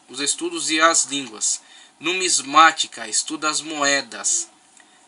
os estudos e as línguas. Numismática, estuda as moedas.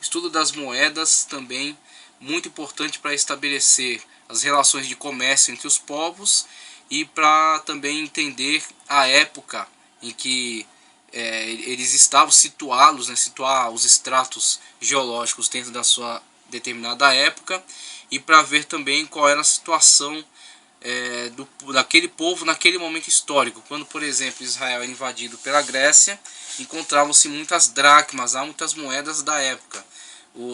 Estudo das moedas também muito importante para estabelecer as relações de comércio entre os povos e para também entender a época em que eles estavam, situá-los, né, situar os estratos geológicos dentro da sua determinada época, e para ver também qual era a situação daquele povo naquele momento histórico. Quando, por exemplo, Israel é invadido pela Grécia, encontravam-se muitas dracmas, muitas moedas da época.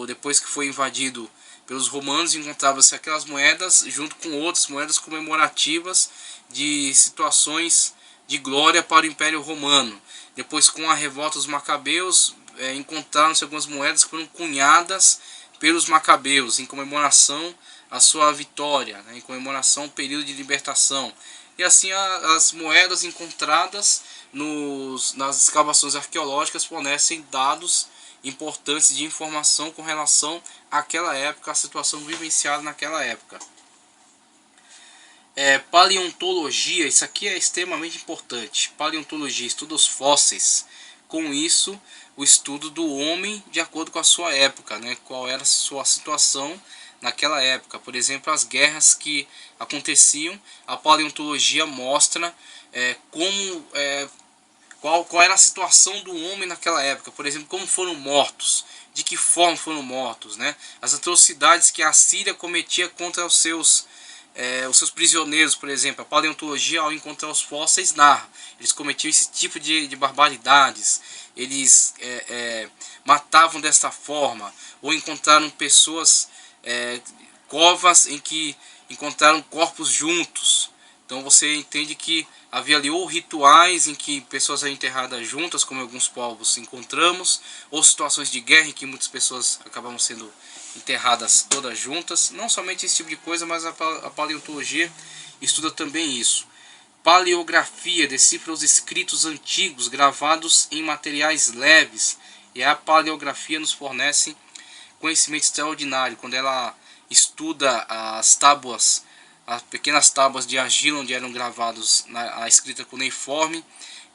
Depois que foi invadido pelos romanos, encontravam-se aquelas moedas junto com outras moedas comemorativas de situações de glória para o Império Romano. Depois, com a revolta dos macabeus, encontraram-se algumas moedas que foram cunhadas pelos macabeus em comemoração à sua vitória, né, em comemoração ao período de libertação. E assim as moedas encontradas nas escavações arqueológicas fornecem dados importantes de informação com relação àquela época, a situação vivenciada naquela época. Paleontologia, isso aqui é extremamente importante. Paleontologia, estuda os fósseis. Com isso, o estudo do homem de acordo com a sua época, né? Qual era a sua situação naquela época. Por exemplo, as guerras que aconteciam, a paleontologia mostra qual era a situação do homem naquela época. Por exemplo, como foram mortos, de que forma foram mortos, né? As atrocidades que a Síria cometia contra os seus prisioneiros, por exemplo. A paleontologia, ao encontrar os fósseis, narra. Eles cometiam esse tipo de barbaridades. Eles matavam desta forma. Ou encontraram pessoas, covas em que encontraram corpos juntos. Então você entende que havia ali ou rituais em que pessoas eram enterradas juntas, como alguns povos encontramos, ou situações de guerra em que muitas pessoas acabavam sendo enterradas todas juntas. Não somente esse tipo de coisa, mas a paleontologia estuda também isso. Paleografia decifra os escritos antigos gravados em materiais leves, e a paleografia nos fornece conhecimento extraordinário quando ela estuda as tábuas, as pequenas tábuas de argila onde eram gravados a escrita cuneiforme.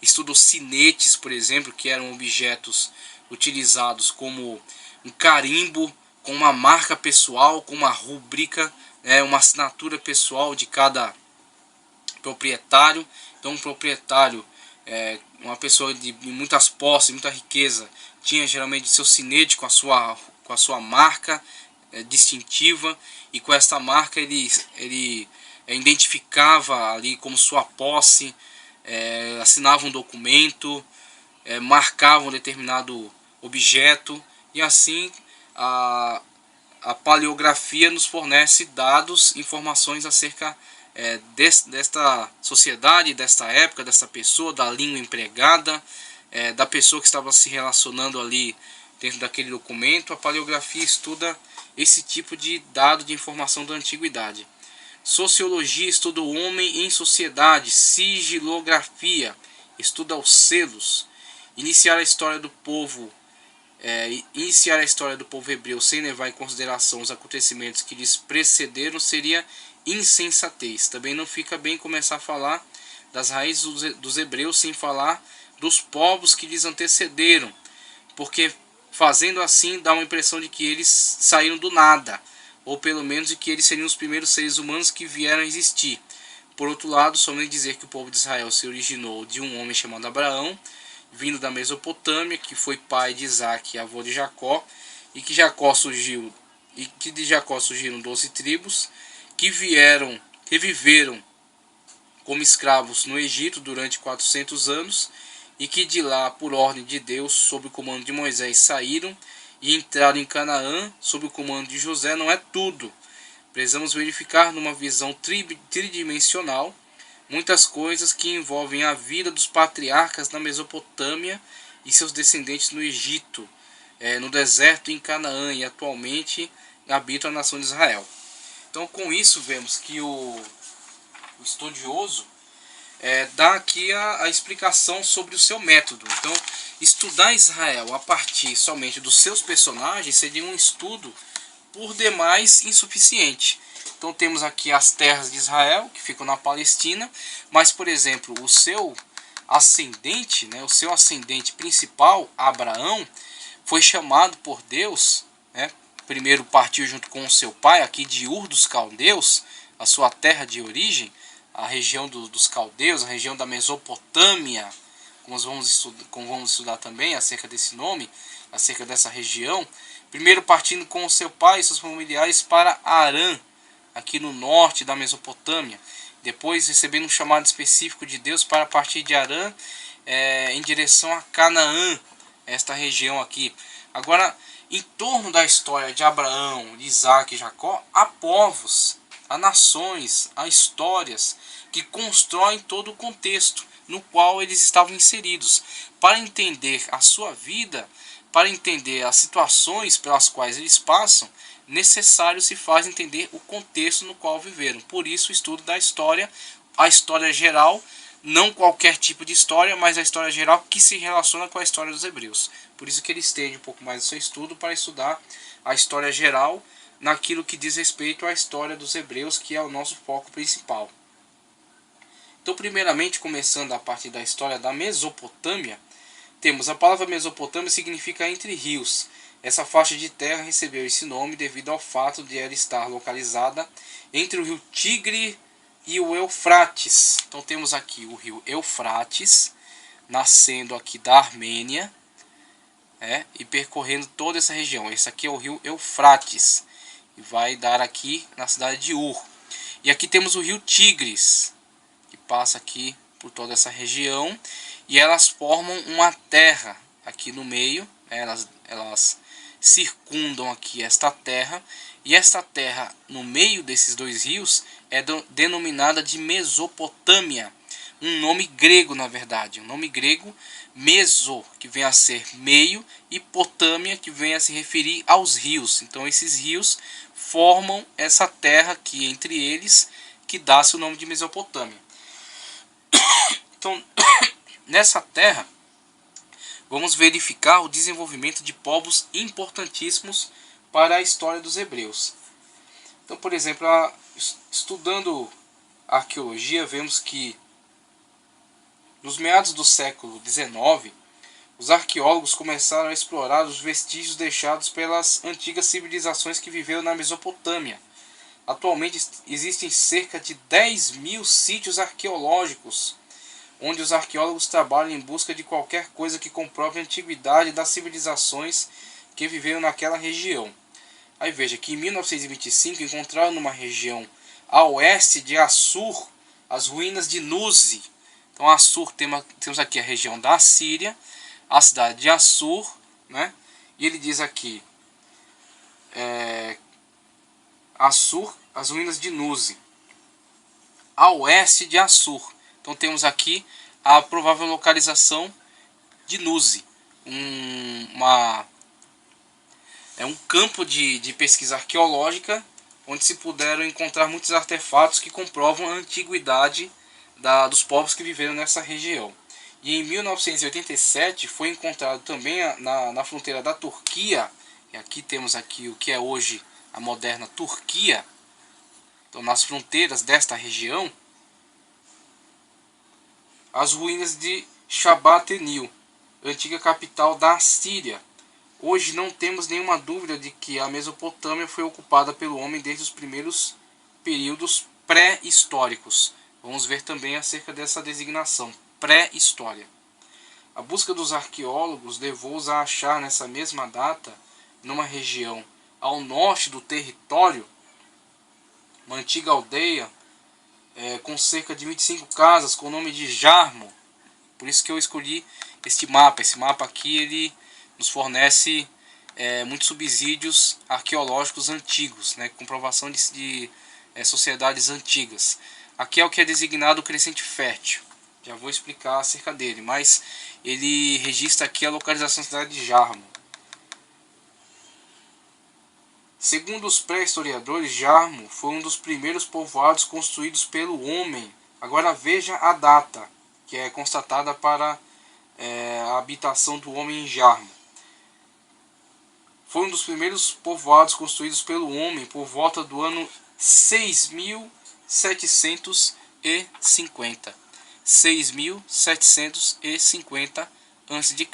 Estuda os sinetes, por exemplo, que eram objetos utilizados como um carimbo, com uma marca pessoal, com uma rubrica, uma assinatura pessoal de cada proprietário. Então um proprietário, uma pessoa de muitas posses, muita riqueza, tinha geralmente seu sinete com a sua marca distintiva, e com essa marca ele identificava ali como sua posse, assinava um documento, marcava um determinado objeto, e assim a paleografia nos fornece dados, informações acerca desta sociedade, desta época, desta pessoa, da língua empregada, da pessoa que estava se relacionando ali dentro daquele documento. A paleografia estuda esse tipo de dado, de informação da antiguidade. Sociologia estuda o homem em sociedade. Sigilografia estuda os selos. Iniciar a história do povo hebreu sem levar em consideração os acontecimentos que lhes precederam seria insensatez. Também não fica bem começar a falar das raízes dos hebreus sem falar dos povos que lhes antecederam, porque fazendo assim dá uma impressão de que eles saíram do nada, ou pelo menos de que eles seriam os primeiros seres humanos que vieram a existir. Por outro lado, somente dizer que o povo de Israel se originou de um homem chamado Abraão, vindo da Mesopotâmia, que foi pai de Isaac e avô de Jacó, e que de Jacó surgiram 12 tribos, que viveram como escravos no Egito durante 400 anos, e que de lá, por ordem de Deus, sob o comando de Moisés, saíram e entraram em Canaã sob o comando de José. Não é tudo. Precisamos verificar numa visão tridimensional muitas coisas que envolvem a vida dos patriarcas na Mesopotâmia e seus descendentes no Egito, no deserto em Canaã, e atualmente habitam a nação de Israel. Então, com isso, vemos que o estudioso dá aqui a explicação sobre o seu método. Então, estudar Israel a partir somente dos seus personagens seria um estudo por demais insuficiente. Então temos aqui as terras de Israel, que ficam na Palestina, mas, por exemplo, o seu ascendente, né, o seu ascendente principal, Abraão, foi chamado por Deus, né, primeiro partiu junto com o seu pai aqui de Ur dos Caldeus, a sua terra de origem, a região dos caldeus, a região da Mesopotâmia, como vamos estudar também acerca desse nome, acerca dessa região. Primeiro partindo com o seu pai e seus familiares para Harã, aqui no norte da Mesopotâmia. Depois recebendo um chamado específico de Deus para partir de Harã em direção a Canaã, esta região aqui. Agora, em torno da história de Abraão, de Isaac e Jacó, há povos, há nações, há histórias que constroem todo o contexto no qual eles estavam inseridos. Para entender a sua vida, para entender as situações pelas quais eles passam, necessário se faz entender o contexto no qual viveram. Por isso o estudo da história, a história geral, não qualquer tipo de história, mas a história geral que se relaciona com a história dos hebreus. Por isso que ele estende um pouco mais o seu estudo para estudar a história geral naquilo que diz respeito à história dos hebreus, que é o nosso foco principal. Então, primeiramente, começando a partir da história da Mesopotâmia, temos a palavra Mesopotâmia significa entre rios. Essa faixa de terra recebeu esse nome devido ao fato de ela estar localizada entre o rio Tigre e o Eufrates. Então temos aqui o rio Eufrates, nascendo aqui da Armênia, e percorrendo toda essa região. Esse aqui é o rio Eufrates, e vai dar aqui na cidade de Ur. E aqui temos o rio Tigres, que passa aqui por toda essa região, e elas formam uma terra aqui no meio, elas circundam aqui esta terra, e esta terra no meio desses dois rios é denominada de Mesopotâmia, um nome grego na verdade, um nome grego, meso, que vem a ser meio, e potâmia, que vem a se referir aos rios. Então esses rios formam essa terra aqui entre eles, que dá-se o nome de Mesopotâmia. Então, nessa terra, vamos verificar o desenvolvimento de povos importantíssimos para a história dos hebreus. Então, por exemplo, estudando arqueologia, vemos que nos meados do século XIX, os arqueólogos começaram a explorar os vestígios deixados pelas antigas civilizações que viveram na Mesopotâmia. Atualmente existem cerca de 10.000 sítios arqueológicos, onde os arqueólogos trabalham em busca de qualquer coisa que comprove a antiguidade das civilizações que viveram naquela região. Aí veja que em 1925 encontraram numa região a oeste de Assur as ruínas de Nuzi. Então Assur, temos aqui a região da Assíria, a cidade de Assur, né? E ele diz aqui, Assur, as ruínas de Nuzi, a oeste de Assur. Então temos aqui a provável localização de Nuzi, um campo de pesquisa arqueológica onde se puderam encontrar muitos artefatos que comprovam a antiguidade dos povos que viveram nessa região. E em 1987 foi encontrado também na fronteira da Turquia, e aqui temos aqui o que é hoje a moderna Turquia, então nas fronteiras desta região, as ruínas de Shabat-Enil, antiga capital da Síria. Hoje não temos nenhuma dúvida de que a Mesopotâmia foi ocupada pelo homem desde os primeiros períodos pré-históricos. Vamos ver também acerca dessa designação, pré-história. A busca dos arqueólogos levou-os a achar nessa mesma data, numa região ao norte do território, uma antiga aldeia com cerca de 25 casas, com o nome de Jarmo. Por isso que eu escolhi este mapa. Esse mapa aqui ele nos fornece muitos subsídios arqueológicos antigos, né, comprovação de sociedades antigas. Aqui é o que é designado o crescente fértil. Já vou explicar acerca dele, mas ele registra aqui a localização da cidade de Jarmo. Segundo os pré-historiadores, Jarmo foi um dos primeiros povoados construídos pelo homem. Agora veja a data que é constatada para a habitação do homem em Jarmo. Foi um dos primeiros povoados construídos pelo homem por volta do ano 6.750. 6.750 a.C.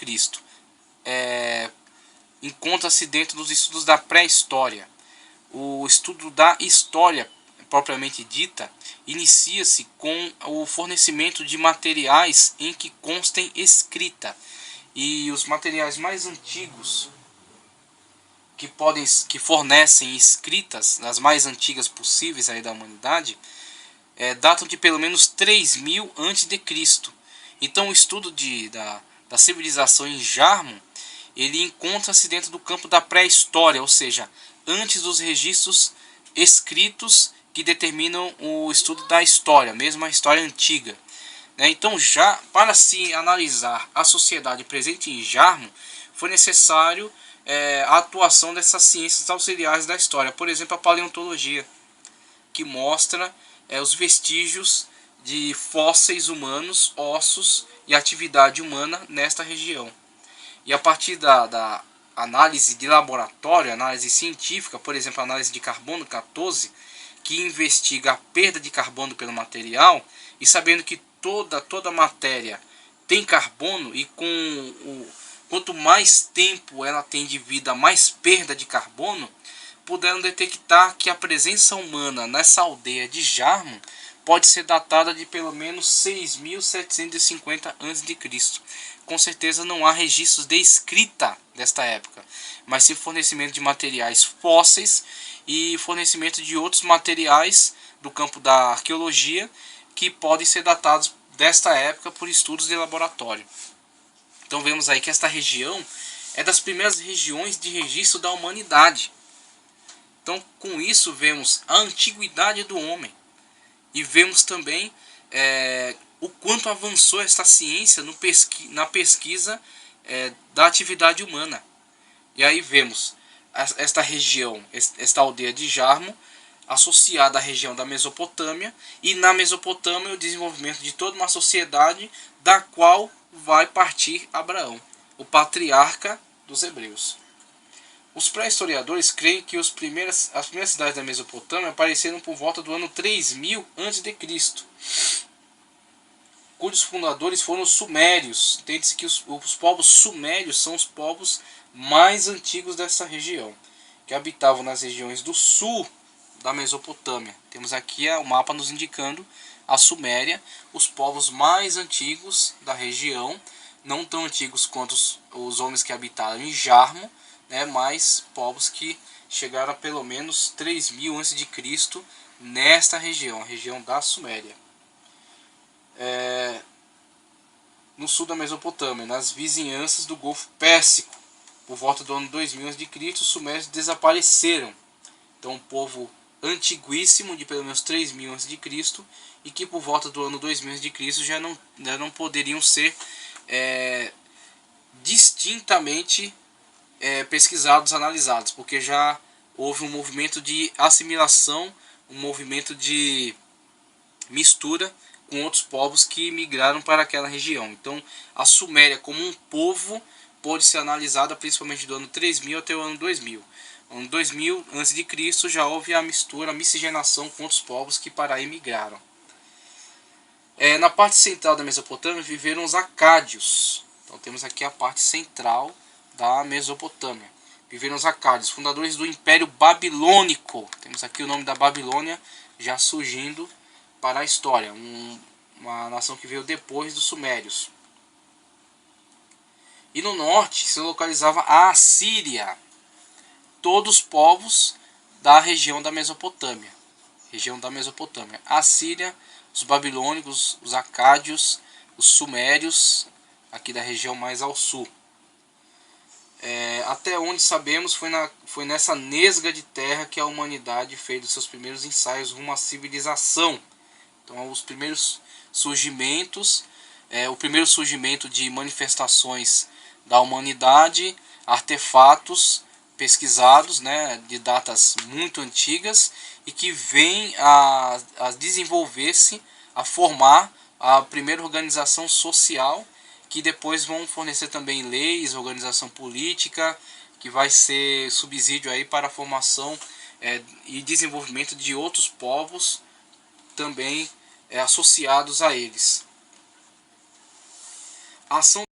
Encontra-se dentro dos estudos da pré-história. O estudo da história propriamente dita inicia-se com o fornecimento de materiais em que constem escrita, e os materiais mais antigos que fornecem escritas, as mais antigas possíveis aí da humanidade, datam de pelo menos 3.000 a.C. Então o estudo da civilização em Jarmo, ele encontra-se dentro do campo da pré-história, ou seja, antes dos registros escritos que determinam o estudo da história, mesmo a história antiga. Então, já para se analisar a sociedade presente em Jarmo, foi necessário a atuação dessas ciências auxiliares da história, por exemplo, a paleontologia, que mostra os vestígios de fósseis humanos, ossos e atividade humana nesta região. E a partir da análise de laboratório, análise científica, por exemplo, a análise de carbono 14, que investiga a perda de carbono pelo material, e sabendo que toda matéria tem carbono, e quanto mais tempo ela tem de vida, mais perda de carbono, puderam detectar que a presença humana nessa aldeia de Jarmo pode ser datada de pelo menos 6.750 a.C. Com certeza não há registros de escrita desta época, mas sim fornecimento de materiais fósseis e fornecimento de outros materiais do campo da arqueologia que podem ser datados desta época por estudos de laboratório. Então vemos aí que esta região é das primeiras regiões de registro da humanidade. Então com isso vemos a antiguidade do homem e vemos também o quanto avançou esta ciência na pesquisa da atividade humana. E aí vemos esta região, esta aldeia de Jarmo, associada à região da Mesopotâmia, e na Mesopotâmia o desenvolvimento de toda uma sociedade da qual vai partir Abraão, o patriarca dos hebreus. Os pré-historiadores creem que as primeiras cidades da Mesopotâmia apareceram por volta do ano 3000 a.C., cujos fundadores foram os sumérios. Entende-se que os povos sumérios são os povos mais antigos dessa região, que habitavam nas regiões do sul da Mesopotâmia. Temos aqui o mapa nos indicando a Suméria, os povos mais antigos da região, não tão antigos quanto os homens que habitaram em Jarmo, mas povos que chegaram a pelo menos 3000 a.C. nesta região, a região da Suméria. No sul da Mesopotâmia, nas vizinhanças do Golfo Pérsico, por volta do ano 2000 a.C., os sumérios desapareceram. Então, um povo antiguíssimo de pelo menos 3000 a.C. e que por volta do ano 2000 a.C. já não poderiam ser distintamente pesquisados, analisados, porque já houve um movimento de assimilação, um movimento de mistura com outros povos que migraram para aquela região. Então a Suméria como um povo pode ser analisada principalmente do ano 3000 até o ano 2000. No ano 2000 a.C. já houve a mistura, a miscigenação com outros povos que para aí migraram. Na parte central da Mesopotâmia viveram os acádios. Então temos aqui a parte central da Mesopotâmia. Viveram os acádios, fundadores do Império Babilônico. Temos aqui o nome da Babilônia já surgindo para a história, uma nação que veio depois dos sumérios. E no norte se localizava a Assíria, todos os povos da região da Mesopotâmia. A Assíria, os babilônicos, os acádios, os sumérios, aqui da região mais ao sul. Até onde sabemos foi nessa nesga de terra que a humanidade fez os seus primeiros ensaios rumo à civilização. Então os primeiros surgimentos, o primeiro surgimento de manifestações da humanidade, artefatos pesquisados, de datas muito antigas, e que vêm a desenvolver-se, a formar a primeira organização social, que depois vão fornecer também leis, organização política, que vai ser subsídio aí para a formação e desenvolvimento de outros povos também associados a eles. A ação